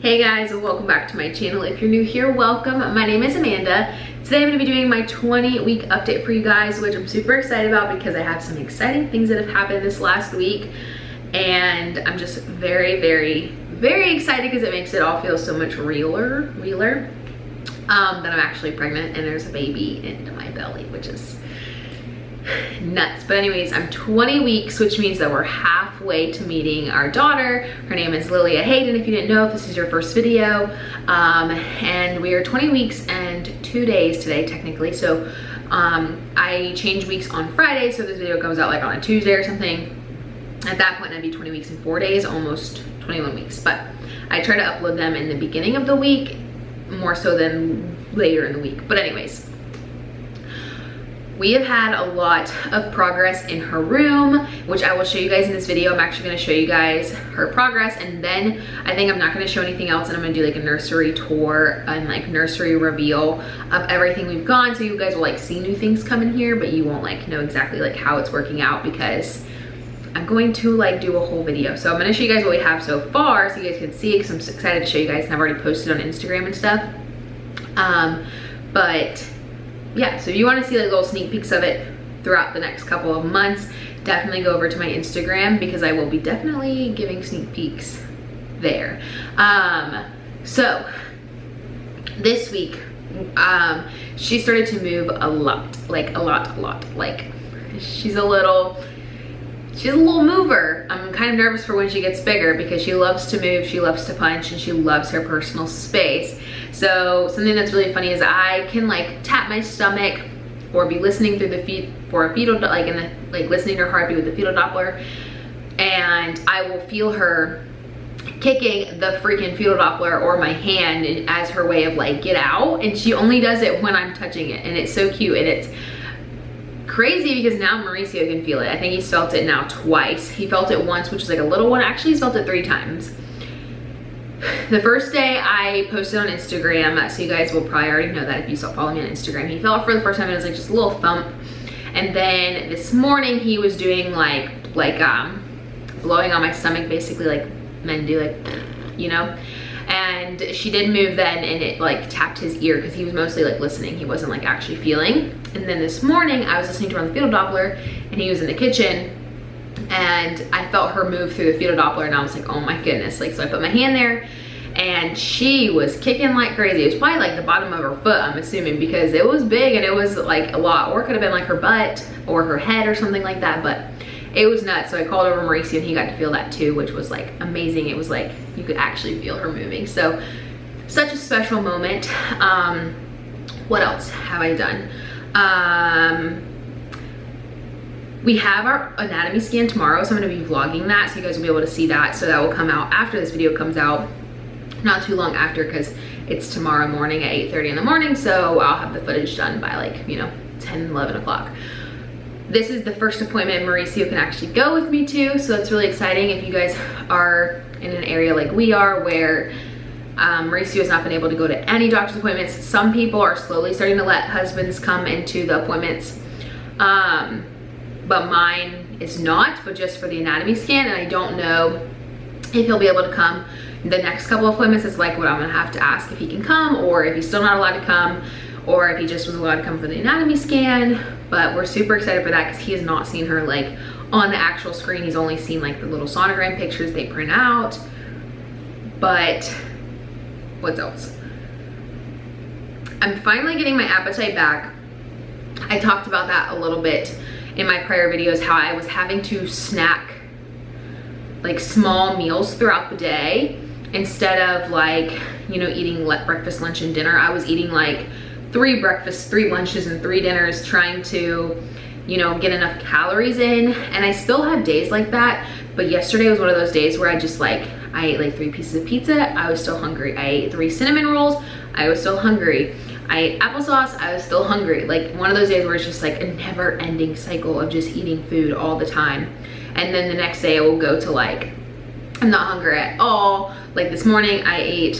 Hey guys, and welcome back to my channel. If you're new here, welcome. My name is Amanda. Today I'm going to be doing my 20-week update for you guys, which I'm super excited about because I have some exciting things that have happened this last week. And I'm just very, very, very excited because it makes it all feel so much realer. That I'm actually pregnant and there's a baby in my belly, which is nuts. But anyways, I'm 20 weeks, which means that we're halfway to meeting our daughter. Her name is Lilia Hayden, if you didn't know, if this is your first video. And we are 20 weeks and 2 days today, technically. So I change weeks on Friday, so this video comes out like on a Tuesday or something. At that point, I'd be 20 weeks and 4 days, almost 21 weeks. But I try to upload them in the beginning of the week, more so than later in the week. But anyways, we have had a lot of progress in her room, which I will show you guys in this video. I'm actually going to show you guys her progress, and then I think I'm not going to show anything else, and I'm going to do like a nursery tour and like nursery reveal of everything we've gone, so you guys will like see new things come in here, but you won't like know exactly like how it's working out because I'm going to like do a whole video. So I'm going to show you guys what we have so far so you guys can see, because I'm so excited to show you guys, and I've already posted on Instagram and stuff. But yeah, so if you want to see like little sneak peeks of it throughout the next couple of months, definitely go over to my Instagram because I will be definitely giving sneak peeks there. So this week, she started to move a lot, like a lot. Like she's a little mover. I'm kind of nervous for when she gets bigger because she loves to move, she loves to punch, and she loves her personal space. So something that's really funny is I can like tap my stomach or be listening through the fetal, like listening to her heartbeat with the fetal Doppler, and I will feel her kicking the freaking fetal Doppler or my hand as her way of like get out, and she only does it when I'm touching it, and it's so cute. And it's crazy because now Mauricio can feel it. I think he's felt it now twice. He felt it once, which is like a little one. Actually, he's felt it 3 times. The first day I posted on Instagram, so you guys will probably already know that if you still follow me on Instagram. He felt it for the first time, and it was like just a little thump. And then this morning he was doing like blowing on my stomach, basically like men do, like, you know. And she did move then, and it like tapped his ear because he was mostly like listening. He wasn't like actually feeling. And then this morning I was listening to her on the fetal Doppler, and he was in the kitchen, and I felt her move through the fetal Doppler, and I was like, oh my goodness. Like, so I put my hand there, and she was kicking like crazy. It was probably like the bottom of her foot, I'm assuming, because it was big and it was like a lot, or it could have been like her butt or her head or something like that, but it was nuts. So I called over Mauricio, and he got to feel that too, which was like amazing. It was like you could actually feel her moving. So such a special moment. What else have I done? We have our anatomy scan tomorrow, so I'm going to be vlogging that, so you guys will be able to see that. So that will come out after this video comes out, not too long after, because it's tomorrow morning at 8:30 in the morning. So I'll have the footage done by like, you know, 10, 11 o'clock. This is the first appointment Mauricio can actually go with me to, so that's really exciting. If you guys are in an area like we are where Mauricio has not been able to go to any doctor's appointments, some people are slowly starting to let husbands come into the appointments, but mine is not, but just for the anatomy scan. And I don't know if he'll be able to come the next couple of appointments. It's like what I'm gonna have to ask if he can come, or if he's still not allowed to come, or if he just was allowed to come for the anatomy scan. But we're super excited for that because he has not seen her like on the actual screen. He's only seen like the little sonogram pictures they print out. But what else? I'm finally getting my appetite back. I talked about that a little bit in my prior videos, how I was having to snack like small meals throughout the day instead of like, you know, eating breakfast, lunch, and dinner. I was eating like 3 breakfasts, 3 lunches, and 3 dinners, trying to, you know, get enough calories in. And I still have days like that, but yesterday was one of those days where I just like, I ate like 3 pieces of pizza, I was still hungry. I ate 3 cinnamon rolls, I was still hungry. I ate applesauce, I was still hungry. Like one of those days where it's just like a never-ending cycle of just eating food all the time. And then the next day I will go to like, I'm not hungry at all. Like this morning I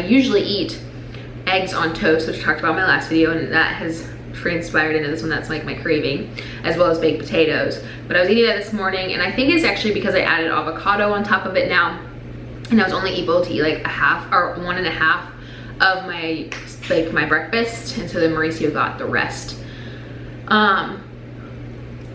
usually eat eggs on toast, which I talked about in my last video, and that has transpired into this one. That's like my craving, as well as baked potatoes. But I was eating that this morning, and I think it's actually because I added avocado on top of it now. and I was only able to eat like a half or 1.5 of my breakfast, and so then Mauricio got the rest.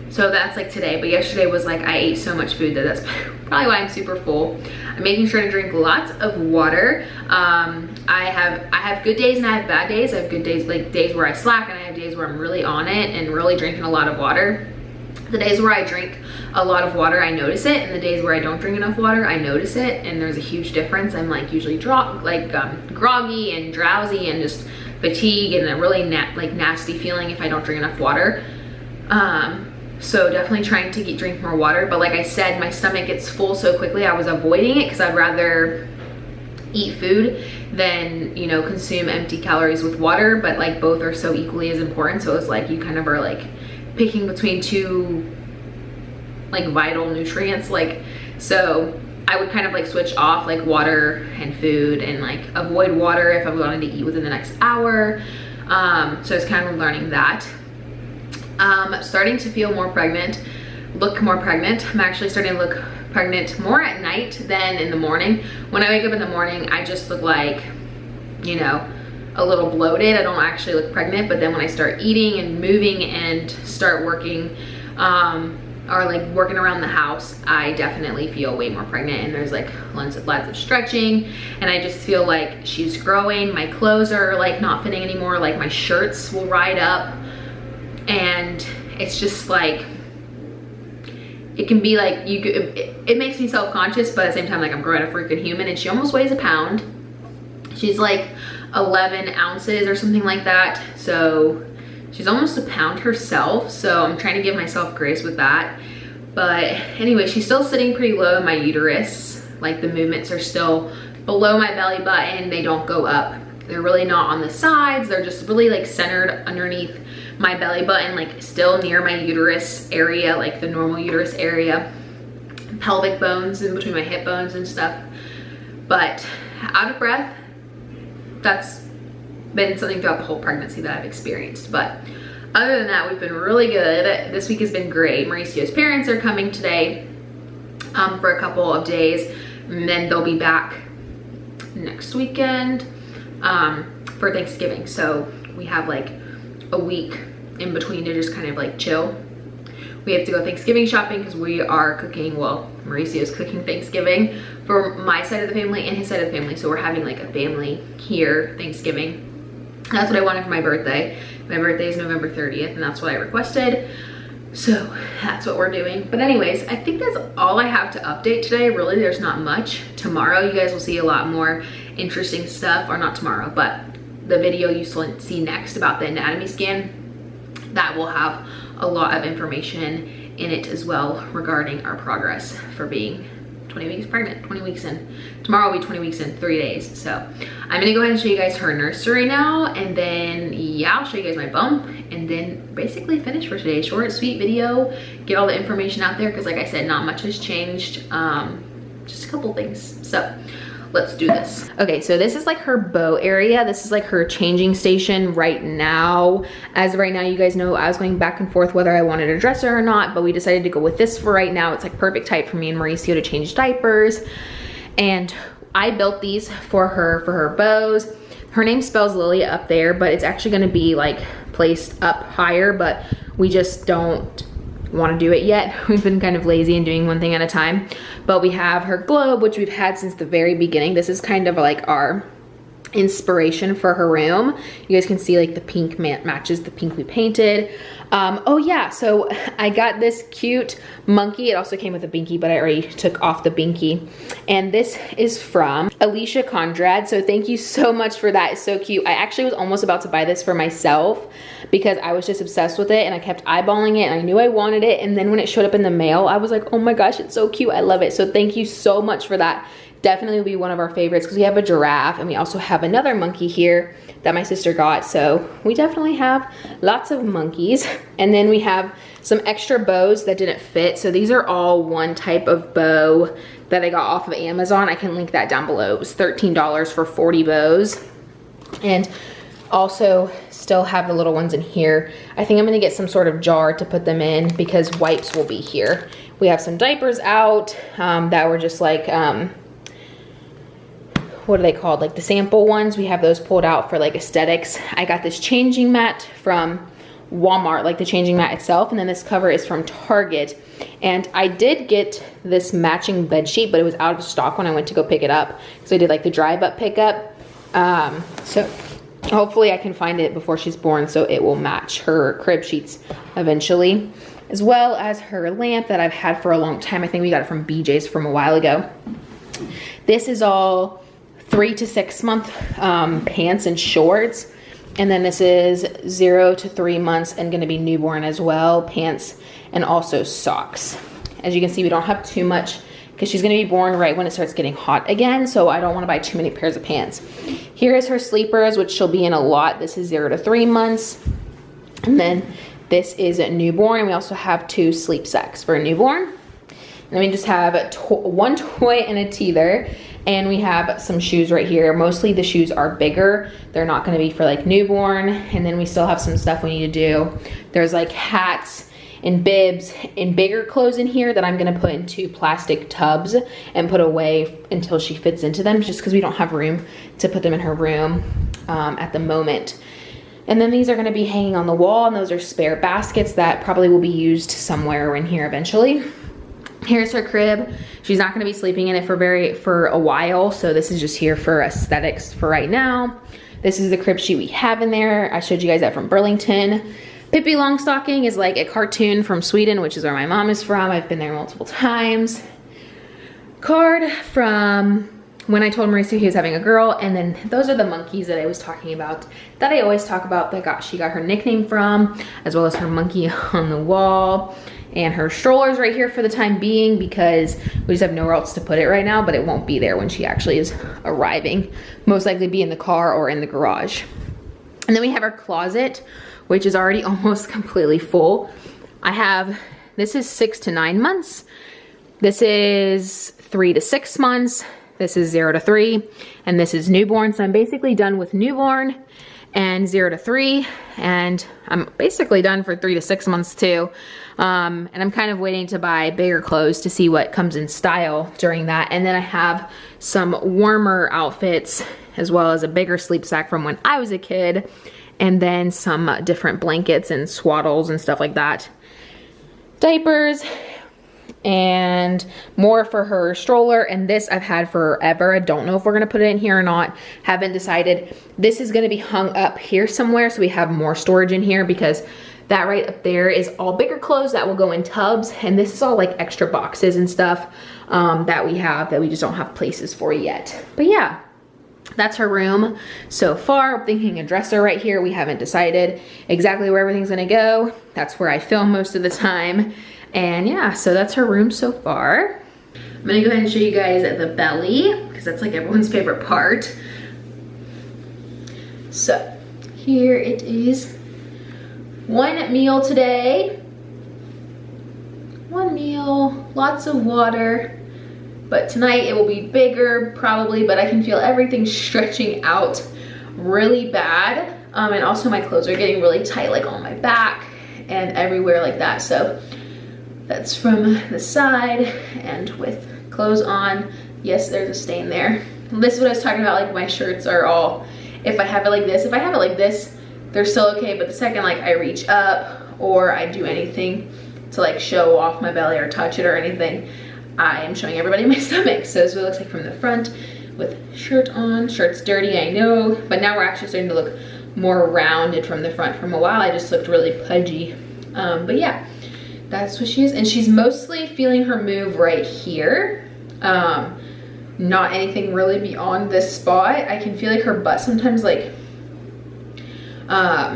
So that's like today, but yesterday was like I ate so much food that that's probably why I'm super full. I'm making sure to drink lots of water. I have good days and I have bad days. I have good days, like days where I slack, and I have days where I'm really on it and really drinking a lot of water. The days where I drink a lot of water, I notice it, and the days where I don't drink enough water, I notice it, and there's a huge difference. I'm like usually groggy and drowsy and just fatigue and a really nasty feeling if I don't drink enough water. So definitely trying to drink more water, but like I said, my stomach gets full so quickly. I was avoiding it because I'd rather eat food than, you know, consume empty calories with water, but like both are so equally as important. So it's like you kind of are like picking between two like vital nutrients, like, so I would kind of like switch off like water and food and like avoid water if I'm wanting to eat within the next hour. So it's kind of learning that. Starting to feel more pregnant, look more pregnant. I'm actually starting to look pregnant more at night than in the morning. When I wake up in the morning, I just look like, you know, a little bloated. I don't actually look pregnant, but then when I start eating and moving and start working, or like working around the house, I definitely feel way more pregnant, and there's like lots of stretching, and I just feel like she's growing. My clothes are like not fitting anymore. Like my shirts will ride up, and it's just like, it can be like, it makes me self-conscious, but at the same time, like I'm growing a freaking human, and she almost weighs a pound. She's like 11 ounces or something like that. So she's almost a pound herself. So I'm trying to give myself grace with that. But anyway, she's still sitting pretty low in my uterus. Like the movements are still below my belly button. They don't go up. They're really not on the sides. They're just really like centered underneath my belly button, like still near my uterus area, like the normal uterus area, pelvic bones in between my hip bones and stuff. But out of breath, that's been something throughout the whole pregnancy that I've experienced. But other than that, we've been really good. This week has been great. Mauricio's parents are coming today for a couple of days, and then they'll be back next weekend for Thanksgiving. So we have like a week in between to just kind of like chill. We have to go Thanksgiving shopping because we are cooking, well, Mauricio's cooking Thanksgiving for my side of the family and his side of the family. So we're having like a family here Thanksgiving. That's what I wanted for my birthday. My birthday is November 30th, and that's what I requested. So that's what we're doing. But anyways, I think that's all I have to update today. Really, there's not much. Tomorrow, you guys will see a lot more interesting stuff, or not tomorrow, but the video you see next about the anatomy scan, that will have a lot of information in it as well regarding our progress for being 20 weeks pregnant, 20 weeks in. Tomorrow will be 20 weeks in 3 days. So I'm gonna go ahead and show you guys her nursery now, and then yeah, I'll show you guys my bump, and then basically finish for today. Short, sweet video, get all the information out there, because like I said, not much has changed, just a couple things. So let's do this. Okay, so this is like her bow area. This is like her changing station right now. As of right now, you guys know I was going back and forth whether I wanted a dresser or not, but we decided to go with this for right now. It's like perfect height for me and Mauricio to change diapers. And I built these for her bows. Her name spells Lilia up there, but it's actually gonna be like placed up higher, but we just don't want to do it yet. We've been kind of lazy and doing one thing at a time. But we have her globe, which we've had since the very beginning. This is kind of like our inspiration for her room. You guys can see like the pink matches the pink we painted. Oh yeah, so I got this cute monkey. It also came with a binky, but I already took off the binky. And this is from Alicia Conrad. So thank you so much for that. It's so cute. I actually was almost about to buy this for myself because I was just obsessed with it, and I kept eyeballing it, and I knew I wanted it. And then when it showed up in the mail, I was like, oh my gosh, it's so cute. I love it. So thank you so much for that. Definitely will be one of our favorites because we have a giraffe, and we also have another monkey here that my sister got. So we definitely have lots of monkeys. And then we have some extra bows that didn't fit. So these are all one type of bow that I got off of Amazon. I can link that down below. It was $13 for 40 bows. And also still have the little ones in here. I think I'm gonna get some sort of jar to put them in because wipes will be here. We have some diapers out that were just like, what are they called? Like the sample ones. We have those pulled out for like aesthetics. I got this changing mat from Walmart, like the changing mat itself, and then this cover is from Target. And I did get this matching bed sheet, but it was out of stock when I went to go pick it up. So I did like the drive up pickup. So hopefully I can find it before she's born so it will match her crib sheets eventually, as well as her lamp that I've had for a long time. I think we got it from BJ's from a while ago. This is all 3 to 6 month pants and shorts. And then this is 0 to 3 months and gonna be newborn as well, pants and also socks. As you can see, we don't have too much because she's gonna be born right when it starts getting hot again, so I don't wanna buy too many pairs of pants. Here is her sleepers, which she'll be in a lot. This is 0 to 3 months. And then this is a newborn, and we also have 2 sleep sacks for a newborn. And then we just have one toy and a teether, and we have some shoes right here. Mostly the shoes are bigger. They're not gonna be for like newborn. And then we still have some stuff we need to do. There's like hats and bibs and bigger clothes in here that I'm gonna put into plastic tubs and put away until she fits into them, just because we don't have room to put them in her room at the moment. And then these are gonna be hanging on the wall, and those are spare baskets that probably will be used somewhere in here eventually. Here's her crib. She's not gonna be sleeping in it for a while, so this is just here for aesthetics for right now. This is the crib sheet we have in there. I showed you guys that from Burlington. Pippi Longstocking is like a cartoon from Sweden, which is where my mom is from. I've been there multiple times. Card from when I told Mauricio he was having a girl, and then those are the monkeys that I was talking about, that I always talk about, that she got her nickname from, as well as her monkey on the wall. And her stroller's right here for the time being because we just have nowhere else to put it right now, but it won't be there when she actually is arriving. Most likely be in the car or in the garage. And then we have our closet, which is already almost completely full. This is 6 to 9 months. This is 3 to 6 months. This is 0 to 3, and this is newborn. So I'm basically done with newborn and 0 to 3, and I'm basically done for 3 to 6 months too. And I'm kind of waiting to buy bigger clothes to see what comes in style during that. And then I have some warmer outfits, as well as a bigger sleep sack from when I was a kid, and then some different blankets and swaddles and stuff like that. Diapers, and more for her stroller. And this I've had forever. I don't know if we're gonna put it in here or not. Haven't decided. This is gonna be hung up here somewhere, so we have more storage in here, because that right up there is all bigger clothes that will go in tubs, and this is all like extra boxes and stuff that we have that we just don't have places for yet. But yeah, that's her room so far. I'm thinking a dresser right here. We haven't decided exactly where everything's gonna go. That's where I film most of the time. And yeah, so that's her room so far. I'm gonna go ahead and show you guys the belly, because that's like everyone's favorite part. So here it is. 1 meal today. 1 meal, lots of water. But tonight it will be bigger probably, but I can feel everything stretching out really bad. And also my clothes are getting really tight, like on my back and everywhere like that. So that's from the side, and with clothes on, yes, there's a stain there. This is what I was talking about, like my shirts are all, if I have it like this, they're still okay, but the second like I reach up or I do anything to like show off my belly or touch it or anything, I am showing everybody my stomach. So this is what it looks like from the front with shirt on. Shirt's dirty, I know, but now we're actually starting to look more rounded from the front. From a while I just looked really pudgy. But yeah, that's what she is. And she's mostly feeling her move right here. Not anything really beyond this spot. I can feel like her butt sometimes, like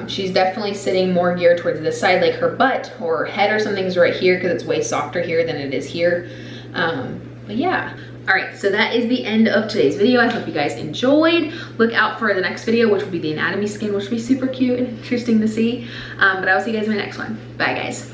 she's definitely sitting more geared towards this side, like her butt or her head or something's right here, because it's way softer here than it is here. But yeah. All right, so that is the end of today's video. I hope you guys enjoyed. Look out for the next video, which will be the anatomy skin, which will be super cute and interesting to see. But I will see you guys in my next one. Bye guys.